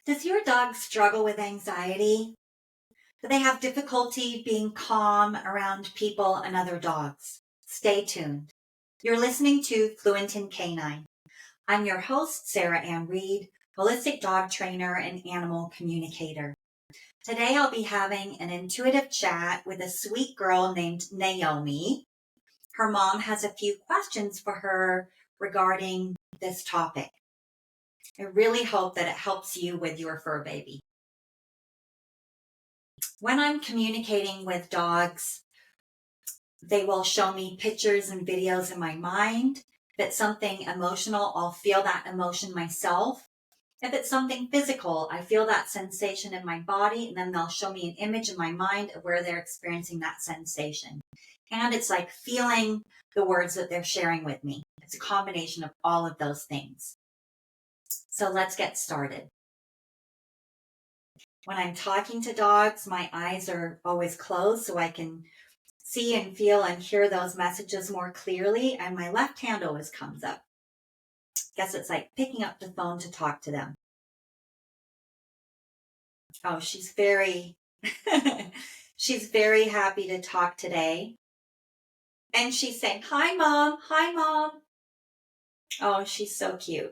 Does your dog struggle with anxiety? Do they have difficulty being calm around people and other dogs? Stay tuned. You're listening to Fluent in Canine. I'm your host, Sarah Ann Reed, holistic dog trainer and animal communicator. Today I'll be having an intuitive chat with a sweet girl named Naomi. Her mom has a few questions for her regarding this topic. I really hope that it helps you with your fur baby. When I'm communicating with dogs, they will show me pictures and videos in my mind. If it's something emotional, I'll feel that emotion myself. If it's something physical, I feel that sensation in my body, and then they'll show me an image in my mind of where they're experiencing that sensation. And it's like feeling the words that they're sharing with me. It's a combination of all of those things. So let's get started. When I'm talking to dogs, my eyes are always closed so I can see and feel and hear those messages more clearly, and my left hand always comes up. Guess it's like picking up the phone to talk to them. Oh, she's very happy to talk today. And she's saying, "Hi, Mom. Hi, Mom." Oh, she's so cute.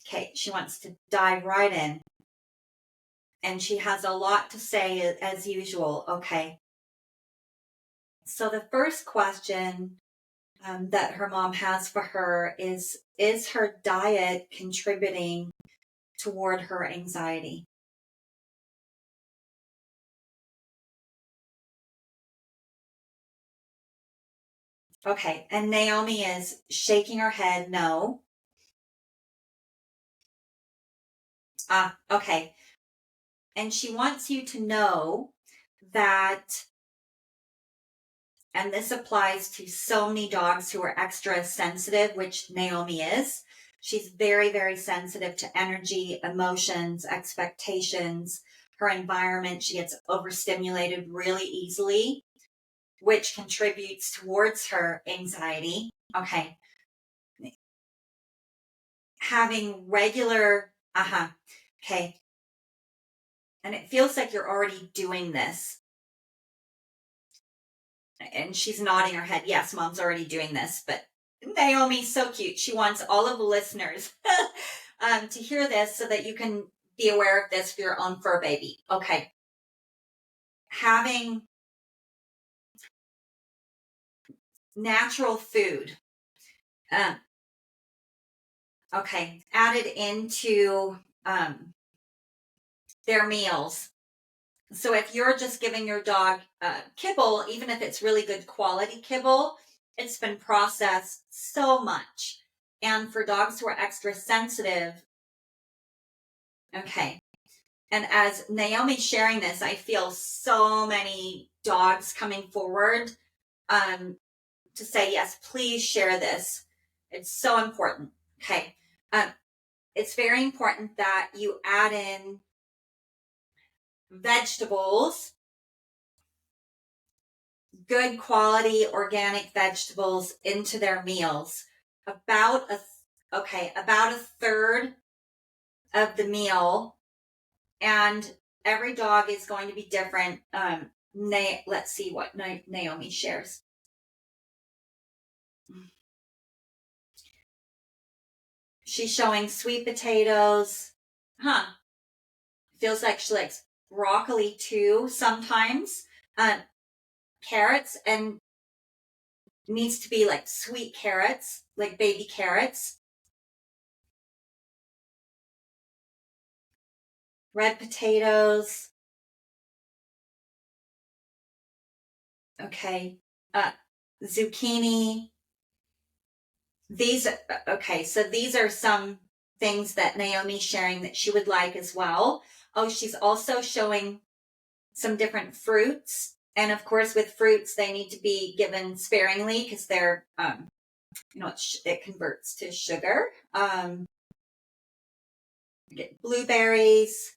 Okay, she wants to dive right in. And she has a lot to say as usual. Okay. So the first question that her mom has for her is her diet contributing toward her anxiety? Okay, and Naomi is shaking her head no. Okay. And she wants you to know that, and this applies to so many dogs who are extra sensitive, which Naomi is. She's very, very sensitive to energy, emotions, expectations, her environment. She gets overstimulated really easily, which contributes towards her anxiety. Okay. Having regular, okay. And it feels like you're already doing this. And she's nodding her head. Yes, Mom's already doing this, but Naomi's so cute. She wants all of the listeners to hear this so that you can be aware of this for your own fur baby. Okay. Having natural food. Okay. Added into their meals. So if you're just giving your dog kibble, even if it's really good quality kibble, it's been processed so much. And for dogs who are extra sensitive, okay. And as Naomi's sharing this, I feel so many dogs coming forward to say, yes, please share this. It's so important. Okay. It's very important that you add in vegetables, good quality organic vegetables into their meals. About a third of the meal, and every dog is going to be different. Let's see what Naomi shares. She's showing sweet potatoes. Feels like she likes broccoli too sometimes. Carrots, and needs to be like sweet carrots, like baby carrots. Red potatoes. Okay. Zucchini. So these are some things that Naomi's sharing that she would like as well. Oh, she's also showing some different fruits. And of course, with fruits, they need to be given sparingly because they're, it converts to sugar. Get blueberries.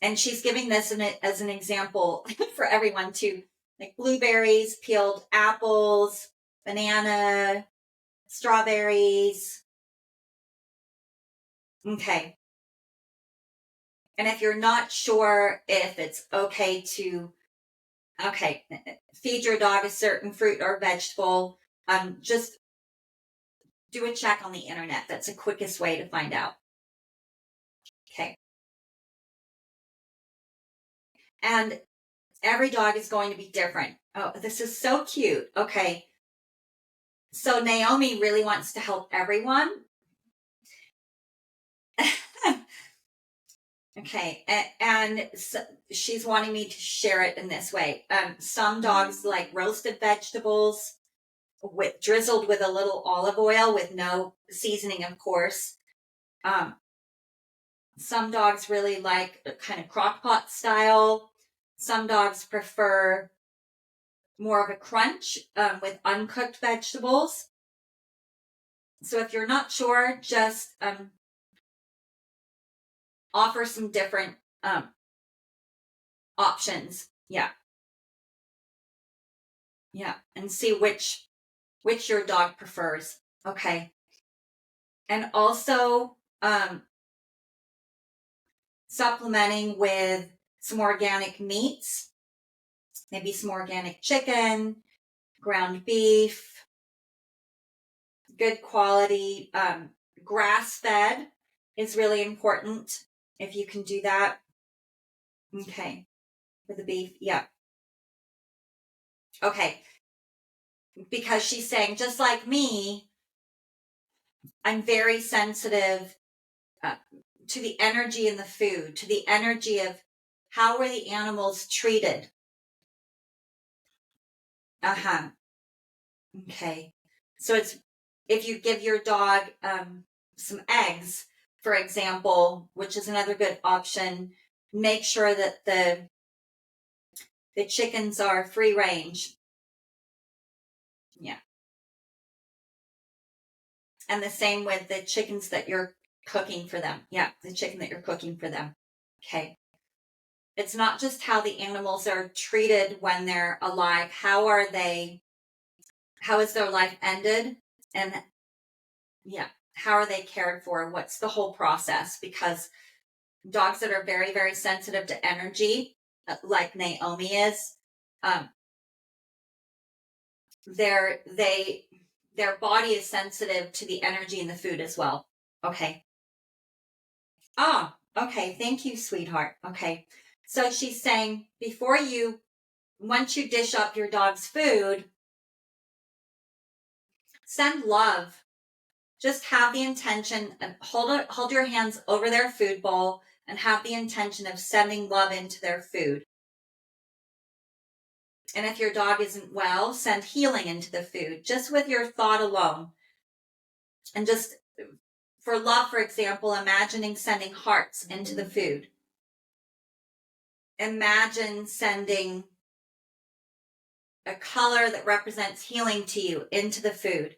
And she's giving this as an example for everyone too. Like blueberries, peeled apples, banana, strawberries. Okay. And if you're not sure if it's okay to, feed your dog a certain fruit or vegetable, just do a check on the internet. That's the quickest way to find out. Okay. And every dog is going to be different. Oh, this is so cute. Okay. So Naomi really wants to help everyone. Okay. And so she's wanting me to share it in this way. Some dogs like roasted vegetables drizzled with a little olive oil with no seasoning, of course. Some dogs really like kind of crock pot style. Some dogs prefer more of a crunch with uncooked vegetables. So if you're not sure, just offer some different options. Yeah. Yeah. And see which your dog prefers. Okay. And also supplementing with some organic meats, maybe some organic chicken, ground beef, good quality, grass-fed is really important if you can do that. Okay, for the beef, yeah. Okay, because she's saying, just like me, I'm very sensitive to the energy in the food, to the energy of how were the animals treated. Okay, so it's if you give your dog some eggs, for example, which is another good option, make sure that the chickens are free range. Yeah. And the same with the chickens that you're cooking for them. Yeah, the chicken that you're cooking for them. Okay. It's not just how the animals are treated when they're alive. How is their life ended? And yeah, how are they cared for? What's the whole process? Because dogs that are very, very sensitive to energy, like Naomi is, their body is sensitive to the energy in the food as well. Okay. Ah, okay. Thank you, sweetheart. Okay. So she's saying once you dish up your dog's food, send love. Just have the intention and hold your hands over their food bowl and have the intention of sending love into their food. And if your dog isn't well, send healing into the food, just with your thought alone. And just for love, for example, imagining sending hearts into the food. Imagine sending a color that represents healing to you into the food.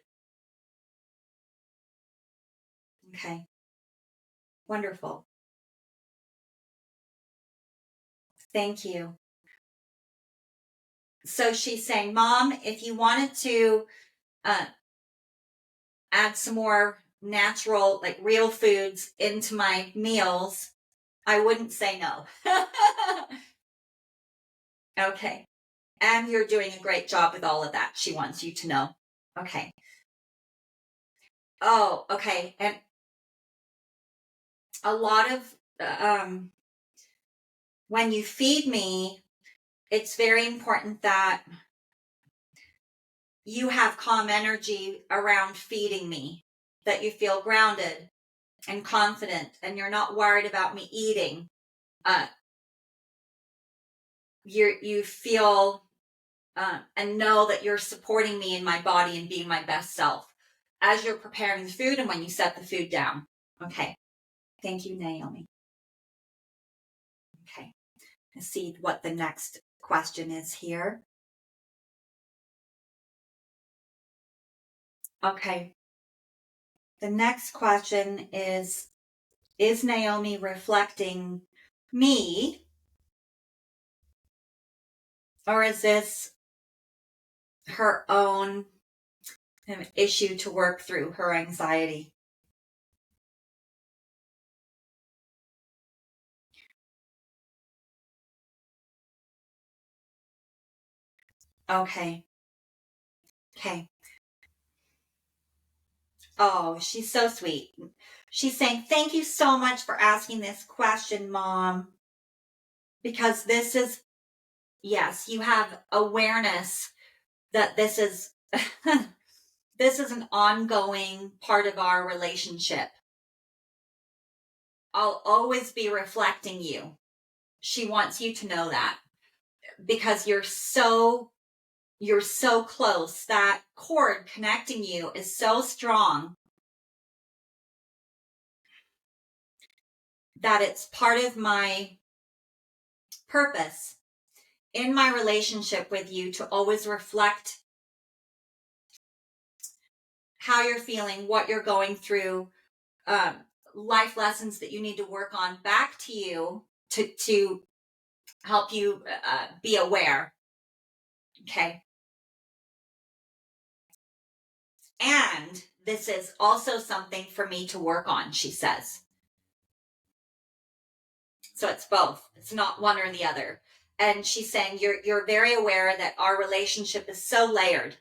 Okay. Wonderful. Thank you. So she's saying, Mom, if you wanted to add some more natural, like real foods into my meals, I wouldn't say no. Okay. And you're doing a great job with all of that. She wants you to know. Okay. Oh, okay. And a lot of, when you feed me, it's very important that you have calm energy around feeding me, that you feel grounded and confident and you're not worried about me eating. You feel and know that you're supporting me in my body and being my best self as you're preparing the food and when you set the food down. Okay. Thank you, Naomi. Okay. Let's see what the next question is here. Okay. The next question is Naomi reflecting me, or is this her own issue to work through, her anxiety? Okay. Okay. Oh, she's so sweet. She's saying, thank you so much for asking this question, Mom, because this is, yes, you have awareness that this is, this is an ongoing part of our relationship. I'll always be reflecting you. She wants you to know that because you're so close. That cord connecting you is so strong that it's part of my purpose in my relationship with you to always reflect how you're feeling, what you're going through, um, life lessons that you need to work on back to you to help you be aware. Okay. And this is also something for me to work on, she says. So it's both. It's not one or the other. And she's saying you're very aware that our relationship is so layered.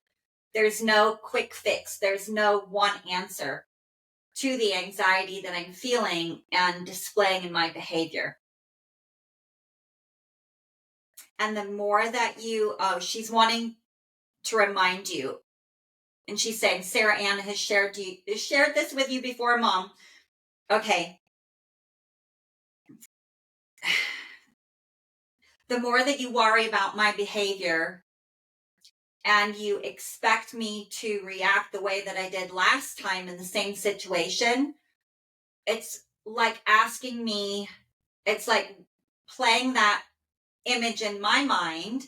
There's no quick fix. There's no one answer to the anxiety that I'm feeling and displaying in my behavior. And the more that she's wanting to remind you, and she's saying Sarah Ann has shared this with you before, Mom. Okay. The more that you worry about my behavior and you expect me to react the way that I did last time in the same situation, it's like asking me, it's like playing that image in my mind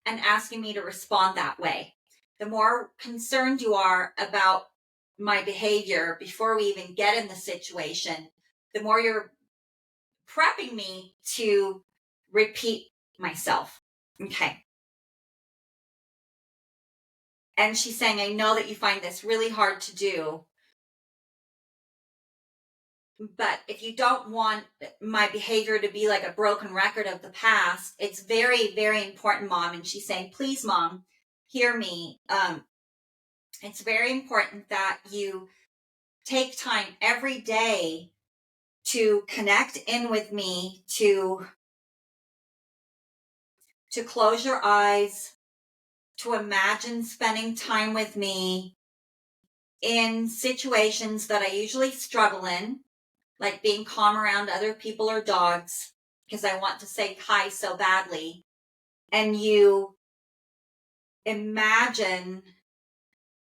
and asking me to respond that way. The more concerned you are about my behavior before we even get in the situation, the more you're prepping me to repeat myself. Okay. And she's saying, I know that you find this really hard to do, but if you don't want my behavior to be like a broken record of the past, it's very, very important, Mom. And she's saying, please, Mom, hear me. It's very important that you take time every day to connect in with me, to close your eyes, to imagine spending time with me in situations that I usually struggle in, like being calm around other people or dogs, because I want to say hi so badly. And you imagine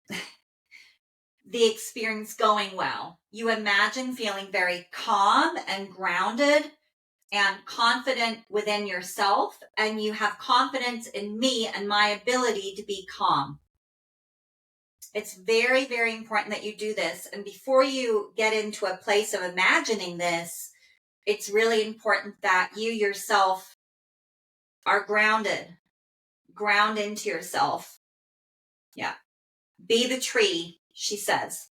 the experience going well. You imagine feeling very calm and grounded and confident within yourself, and you have confidence in me and my ability to be calm. It's very, very important that you do this. And before you get into a place of imagining this, it's really important that you yourself are grounded. Ground into yourself. Yeah. Be the tree, she says.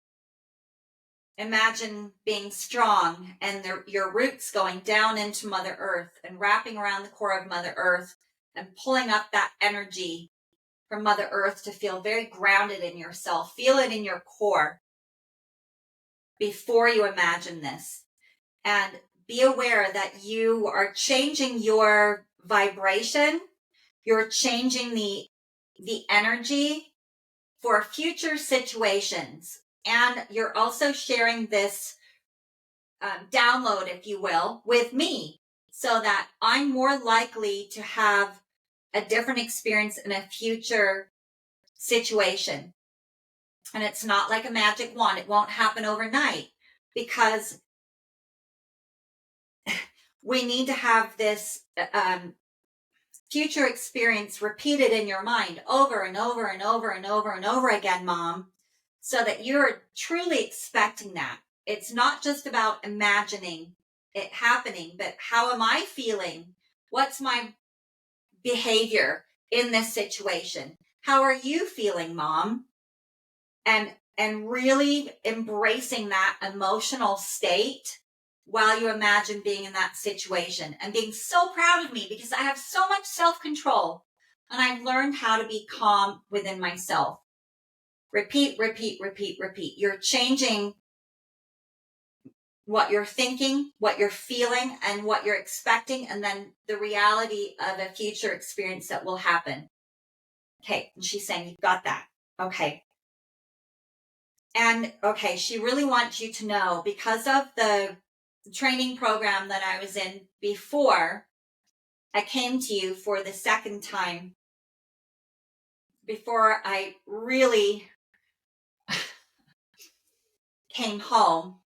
Imagine being strong and your roots going down into Mother Earth and wrapping around the core of Mother Earth and pulling up that energy from Mother Earth to feel very grounded in yourself. Feel it in your core before you imagine this. And be aware that you are changing your vibration. You're changing the energy for future situations. And you're also sharing this download, if you will, with me so that I'm more likely to have a different experience in a future situation. And it's not like a magic wand. It won't happen overnight because we need to have this future experience repeated in your mind over and over and over and over and over again, Mom, so that you're truly expecting that. It's not just about imagining it happening, but how am I feeling? What's my behavior in this situation? How are you feeling, Mom? And really embracing that emotional state while you imagine being in that situation and being so proud of me because I have so much self-control. And I've learned how to be calm within myself. Repeat, repeat, repeat, repeat. You're changing what you're thinking, what you're feeling, and what you're expecting, and then the reality of a future experience that will happen. Okay, and she's saying, you've got that. Okay. And okay, she really wants you to know, because of the training program that I was in before I came to you for the second time, before I really came home,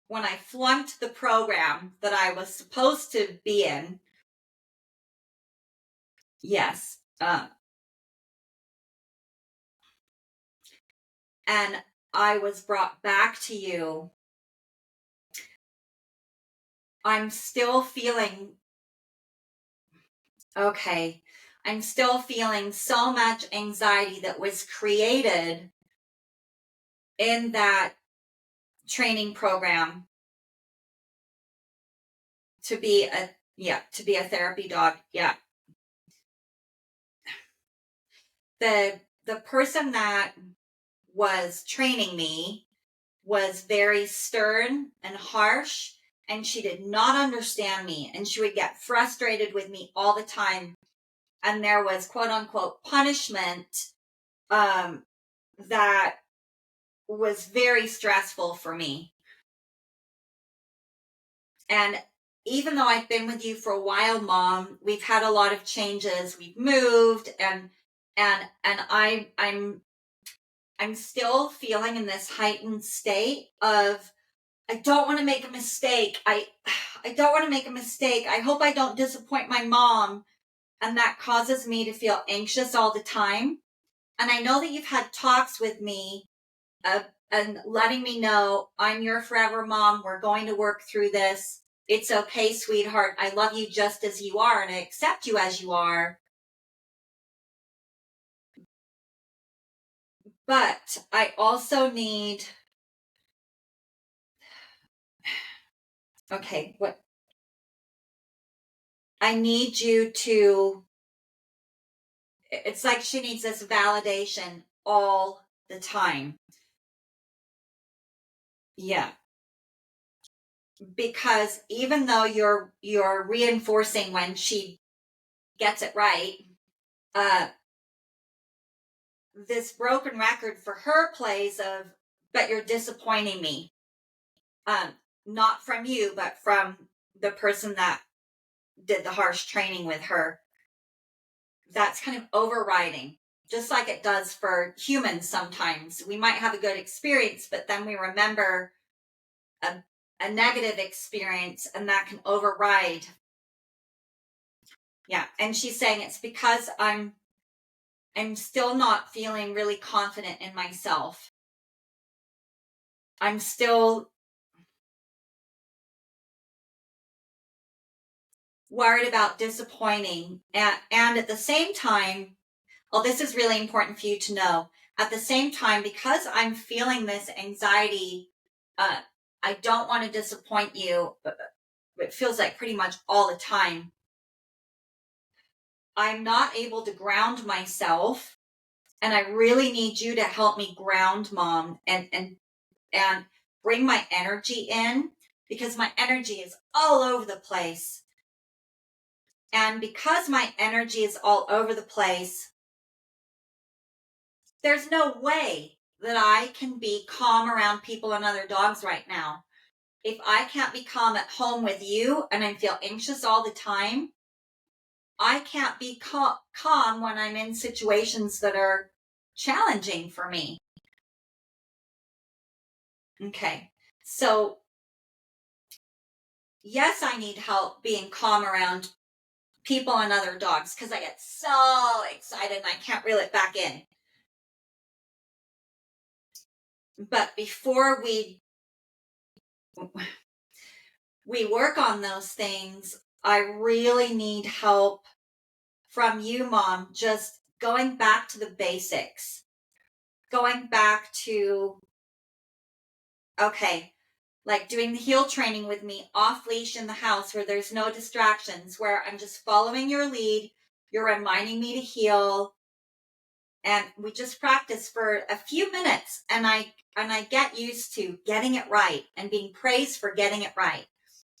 when I flunked the program that I was supposed to be in. Yes. And I was brought back to you. I'm still feeling okay. I'm still feeling so much anxiety that was created in that training program to be a therapy dog. Yeah. The person that was training me was very stern and harsh, and she did not understand me, and she would get frustrated with me all the time. And there was quote unquote punishment that was very stressful for me. And even though I've been with you for a while, Mom, we've had a lot of changes. We've moved, and I'm still feeling in this heightened state of, I don't want to make a mistake. I don't want to make a mistake. I hope I don't disappoint my mom. And that causes me to feel anxious all the time. And I know that you've had talks with me and letting me know, I'm your forever mom. We're going to work through this. It's okay, sweetheart. I love you just as you are, and I accept you as you are. But I also need, okay, what? I need you to, it's like she needs this validation all the time. Yeah. Because even though you're reinforcing when she gets it right, this broken record for her plays of, but you're disappointing me. Not from you, but from the person that did the harsh training with her. That's kind of overriding, just like it does for humans sometimes. We might have a good experience, but then we remember a negative experience, and that can override. Yeah, and she's saying it's because I'm still not feeling really confident in myself. I'm still worried about disappointing. And at the same time, well, this is really important for you to know. At the same time, because I'm feeling this anxiety, I don't want to disappoint you. It feels like pretty much all the time. I'm not able to ground myself, and I really need you to help me ground, Mom, and bring my energy in, because my energy is all over the place. And because my energy is all over the place, there's no way that I can be calm around people and other dogs right now. If I can't be calm at home with you and I feel anxious all the time, I can't be calm when I'm in situations that are challenging for me. Okay. So, yes, I need help being calm around people and other dogs because I get so excited and I can't reel it back in. But before we work on those things, I really need help from you, Mom, just going back to the basics. Going back to, okay, like doing the heel training with me off leash in the house where there's no distractions, where I'm just following your lead. You're reminding me to heal. And we just practice for a few minutes, and I get used to getting it right and being praised for getting it right.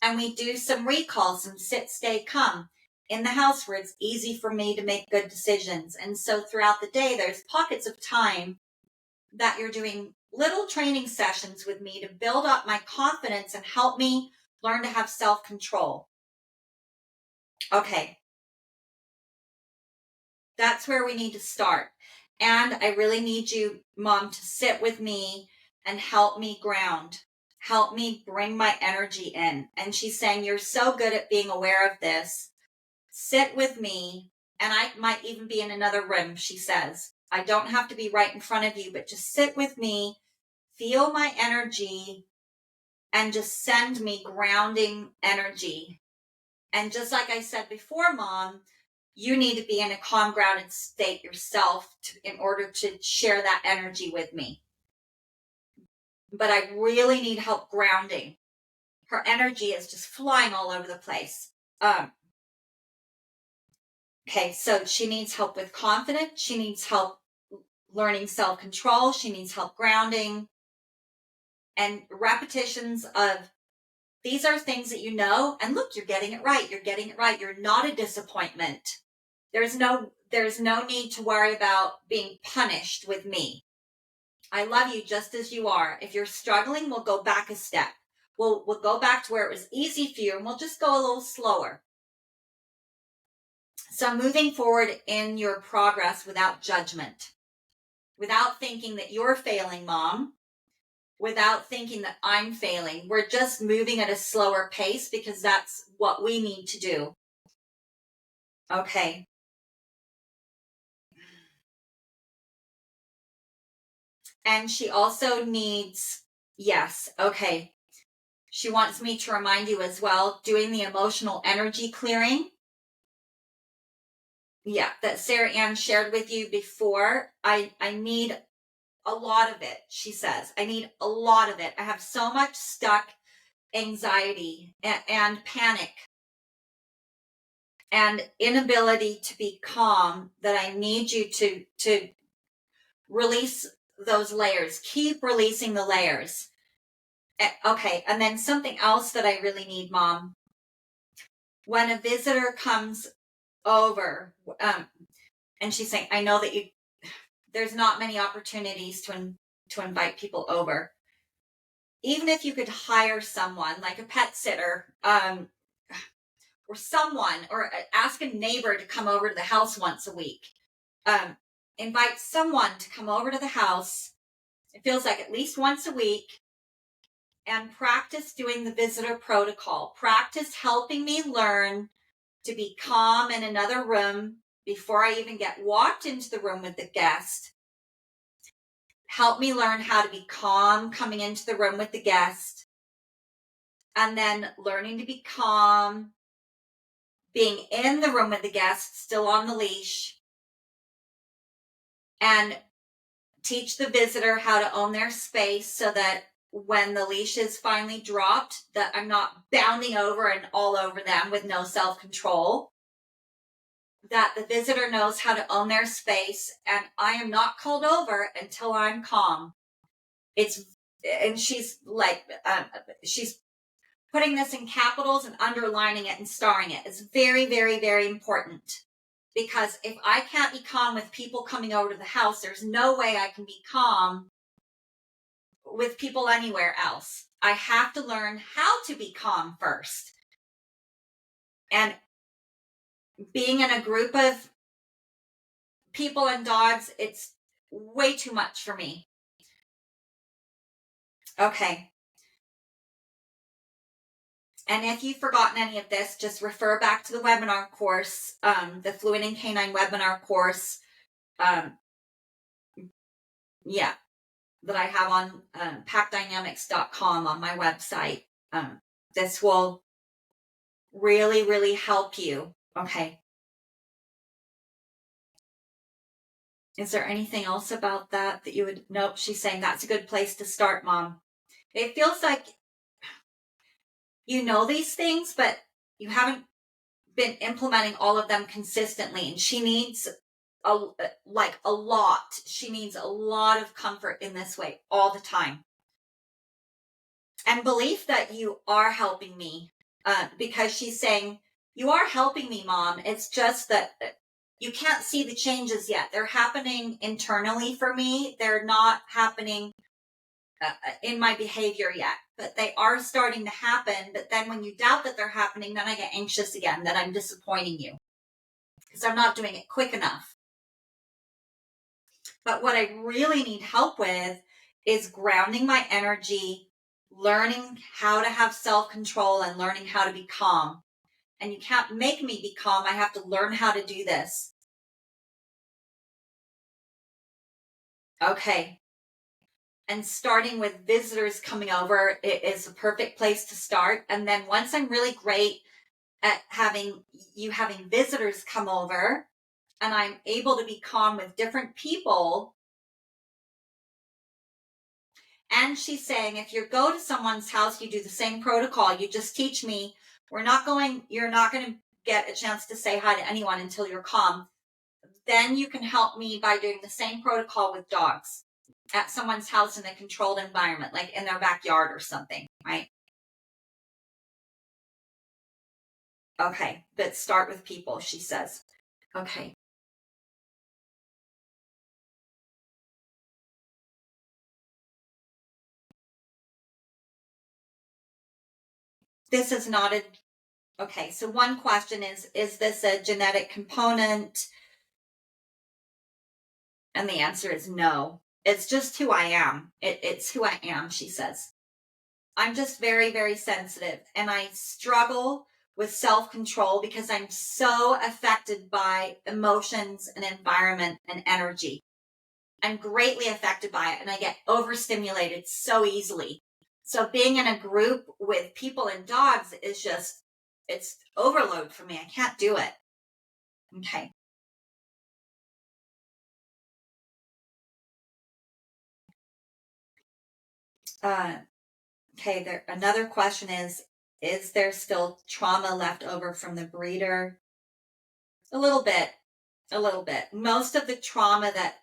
And we do some recalls, some sit, stay, come in the house where it's easy for me to make good decisions. And so throughout the day, there's pockets of time that you're doing little training sessions with me to build up my confidence and help me learn to have self-control. Okay. That's where we need to start. And I really need you, Mom, to sit with me and help me ground. Help me bring my energy in. And she's saying, you're so good at being aware of this. Sit with me. And I might even be in another room, she says. I don't have to be right in front of you, but just sit with me, feel my energy, and just send me grounding energy. And just like I said before, Mom, you need to be in a calm, grounded state yourself in order to share that energy with me. But I really need help grounding. Her energy is just flying all over the place. Okay, so she needs help with confidence. She needs help learning self-control. She needs help grounding. And repetitions of, these are things that you know, and look, you're getting it right. You're getting it right. You're not a disappointment. There's no need to worry about being punished with me. I love you just as you are. If you're struggling, we'll go back a step. We'll go back to where it was easy for you, and we'll just go a little slower. So moving forward in your progress without judgment, without thinking that you're failing, Mom, without thinking that I'm failing. We're just moving at a slower pace because that's what we need to do. Okay. And she also needs, yes, okay. She wants me to remind you as well, doing the emotional energy clearing. Yeah, that Sarah Ann shared with you before. I need a lot of it, she says. I need a lot of it. I have so much stuck anxiety and panic and inability to be calm that I need you to release those layers. Keep releasing the layers. Okay, and then something else that I really need, Mom. When a visitor comes over, and she's saying, I know that there's not many opportunities to invite people over. Even if you could hire someone like a pet sitter, or someone, or ask a neighbor to come over to the house once a week. Invite someone to come over to the house. It feels like at least once a week, and practice doing the visitor protocol. Practice helping me learn to be calm in another room before I even get walked into the room with the guest. Help me learn how to be calm coming into the room with the guest. And then learning to be calm, being in the room with the guest, still on the leash. And teach the visitor how to own their space so that when the leash is finally dropped, that I'm not bounding over and all over them with no self-control. That the visitor knows how to own their space, and I am not called over until I'm calm. And she's like, she's putting this in capitals and underlining it and starring it. It's very, very, very important. Because if I can't be calm with people coming over to the house, there's no way I can be calm with people anywhere else. I have to learn how to be calm first. And being in a group of people and dogs, it's way too much for me. Okay. And if you've forgotten any of this, just refer back to the webinar course, the Fluent in Canine webinar course. That I have on packdynamics.com on my website. This will really, really help you. Okay. Is there anything else about that you would? Nope. She's saying that's a good place to start, Mom. It feels like you know these things, but you haven't been implementing all of them consistently, and she needs a lot. She needs a lot of comfort in this way all the time. And belief that you are helping me, because she's saying, you are helping me, Mom. It's just that you can't see the changes yet. They're happening internally for me. They're not happening in my behavior yet, but they are starting to happen. But then when you doubt that they're happening, then I get anxious again that I'm disappointing you because I'm not doing it quick enough. But what I really need help with is grounding my energy, learning how to have self-control, and learning how to be calm. And you can't make me be calm. I have to learn how to do this. Okay. And starting with visitors coming over, it is a perfect place to start. And then once I'm really great at having visitors come over and I'm able to be calm with different people. And she's saying, if you go to someone's house, you do the same protocol. You just teach me. You're not going to get a chance to say hi to anyone until you're calm. Then you can help me by doing the same protocol with dogs at someone's house in a controlled environment, like in their backyard or something, right? Okay, but start with people, she says. Okay. This is not a, okay, so one question is this a genetic component? And the answer is no. It's just who I am. It's who I am, she says. I'm just very, very sensitive, and I struggle with self-control because I'm so affected by emotions and environment and energy. I'm greatly affected by it, and I get overstimulated so easily. So being in a group with people and dogs is just, it's overload for me. I can't do it. Okay. Okay, another question is there still trauma left over from the breeder? A little bit. A little bit. Most of the trauma that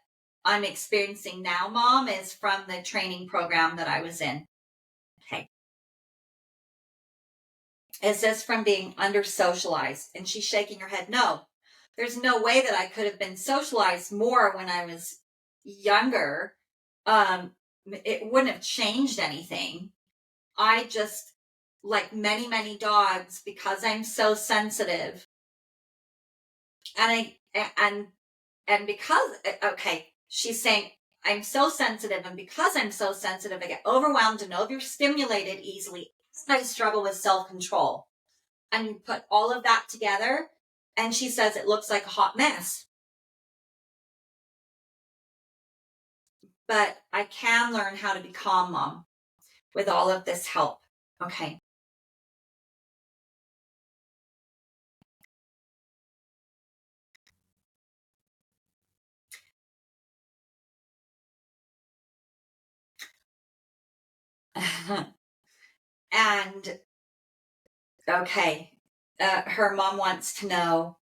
I'm experiencing now, Mom, is from the training program that I was in. Okay. Is this from being under-socialized? And she's shaking her head. No, there's no way that I could have been socialized more when I was younger. It wouldn't have changed anything. I just, like many, many dogs, because I'm so sensitive, and because, okay, she's saying I'm so sensitive, and because I'm so sensitive, I get overwhelmed and overstimulated easily. I struggle with self-control. And you put all of that together, and she says it looks like a hot mess. But I can learn how to be calm, Mom, with all of this help. Okay. And okay, her mom wants to know,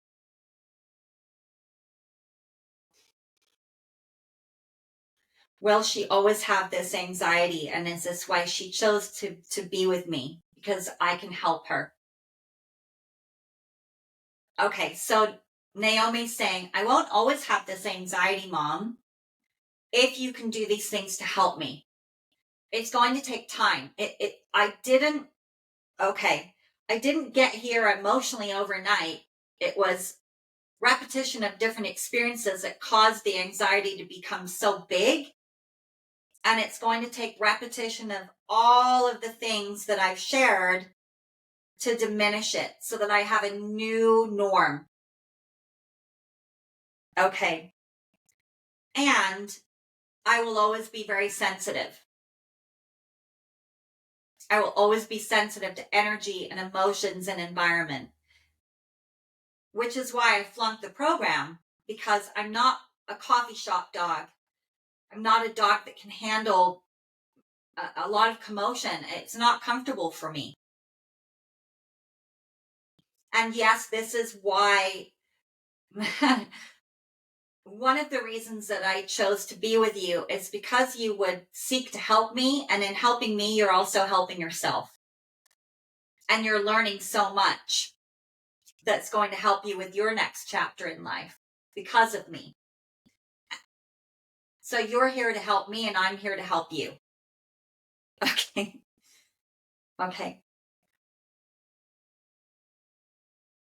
will she always have this anxiety, and is this why she chose to be with me, because I can help her? Okay, so Naomi's saying, I won't always have this anxiety, Mom, if you can do these things to help me. It's going to take time. I didn't get here emotionally overnight. It was repetition of different experiences that caused the anxiety to become so big. And it's going to take repetition of all of the things that I've shared to diminish it so that I have a new norm. Okay. And I will always be very sensitive. I will always be sensitive to energy and emotions and environment, which is why I flunked the program, because I'm not a coffee shop dog. I'm not a dog that can handle a lot of commotion. It's not comfortable for me. And yes, this is why one of the reasons that I chose to be with you is because you would seek to help me. And in helping me, you're also helping yourself. And you're learning so much that's going to help you with your next chapter in life because of me. So you're here to help me, and I'm here to help you. Okay. Okay.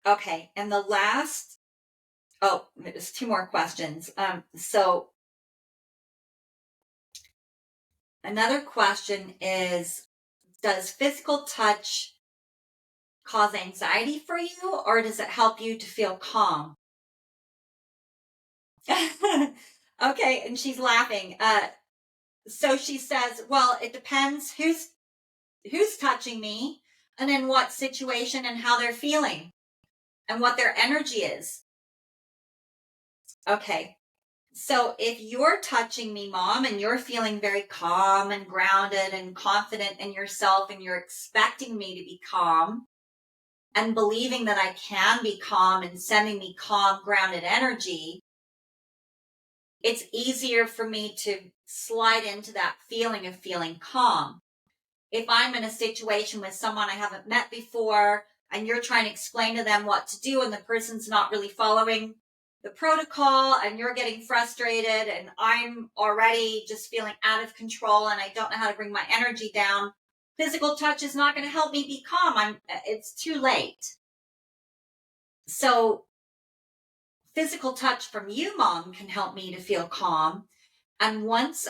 Okay. And the last, there's two more questions. So another question is, does physical touch cause anxiety for you, or does it help you to feel calm? Okay. And she's laughing. So she says, well, it depends who's touching me and in what situation and how they're feeling and what their energy is. Okay. So if you're touching me, Mom, and you're feeling very calm and grounded and confident in yourself, and you're expecting me to be calm and believing that I can be calm and sending me calm, grounded energy, it's easier for me to slide into that feeling of feeling calm. If I'm in a situation with someone I haven't met before and you're trying to explain to them what to do and the person's not really following the protocol and you're getting frustrated and I'm already just feeling out of control and I don't know how to bring my energy down, physical touch is not going to help me be calm. It's too late. So physical touch from you, Mom, can help me to feel calm. And once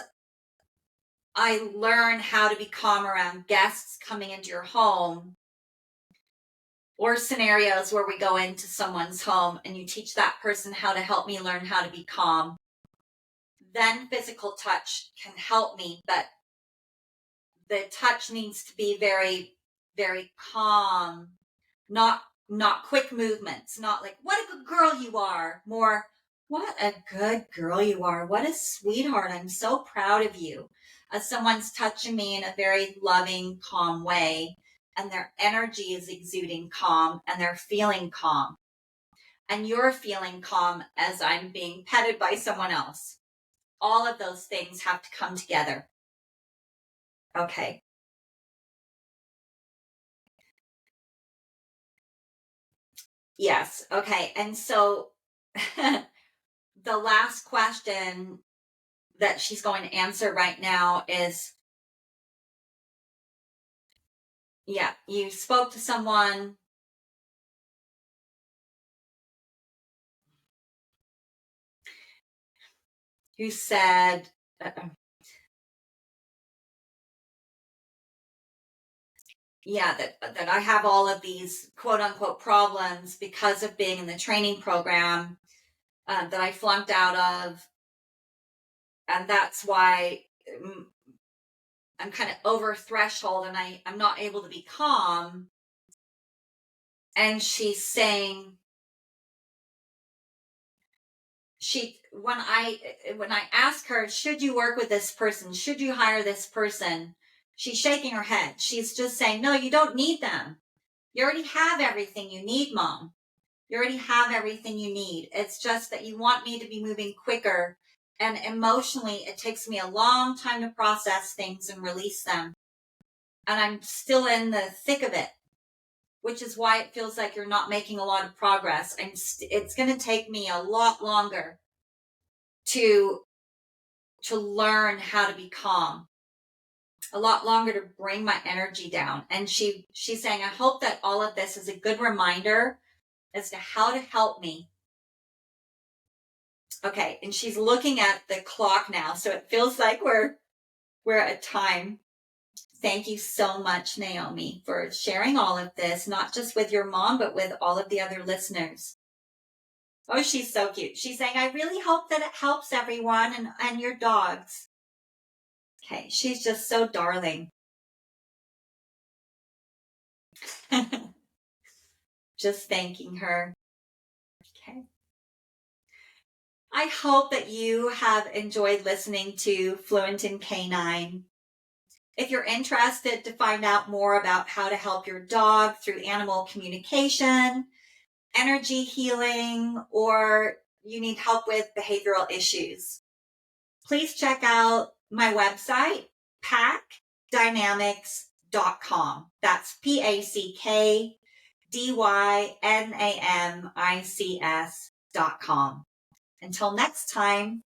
I learn how to be calm around guests coming into your home or scenarios where we go into someone's home and you teach that person how to help me learn how to be calm, then physical touch can help me. But the touch needs to be very, very calm, not quick movements, not like, what a good girl you are. More, what a good girl you are. What a sweetheart. I'm so proud of you. As someone's touching me in a very loving, calm way, and their energy is exuding calm and they're feeling calm. And you're feeling calm as I'm being petted by someone else. All of those things have to come together. Okay. Yes. Okay. And so the last question that she's going to answer right now is, yeah, you spoke to someone who said, yeah, that I have all of these quote unquote problems because of being in the training program that I flunked out of. And that's why I'm kind of over threshold and I'm not able to be calm. And she's saying, when I ask her, should you work with this person? Should you hire this person? She's shaking her head. She's just saying, no, you don't need them. You already have everything you need, Mom. You already have everything you need. It's just that you want me to be moving quicker. And emotionally, it takes me a long time to process things and release them. And I'm still in the thick of it, which is why it feels like you're not making a lot of progress. It's going to take me a lot longer to learn how to be calm, a lot longer to bring my energy down. And she's saying, I hope that all of this is a good reminder as to how to help me. Okay. And she's looking at the clock now. So it feels like we're at time. Thank you so much, Naomi, for sharing all of this, not just with your mom, but with all of the other listeners. Oh, she's so cute. She's saying, I really hope that it helps everyone and your dogs. Okay. She's just so darling. Just thanking her. Okay. I hope that you have enjoyed listening to Fluent in Canine. If you're interested to find out more about how to help your dog through animal communication, energy healing, or you need help with behavioral issues, please check out my website, packdynamics.com. That's PACKDYNAMICS.com. Until next time.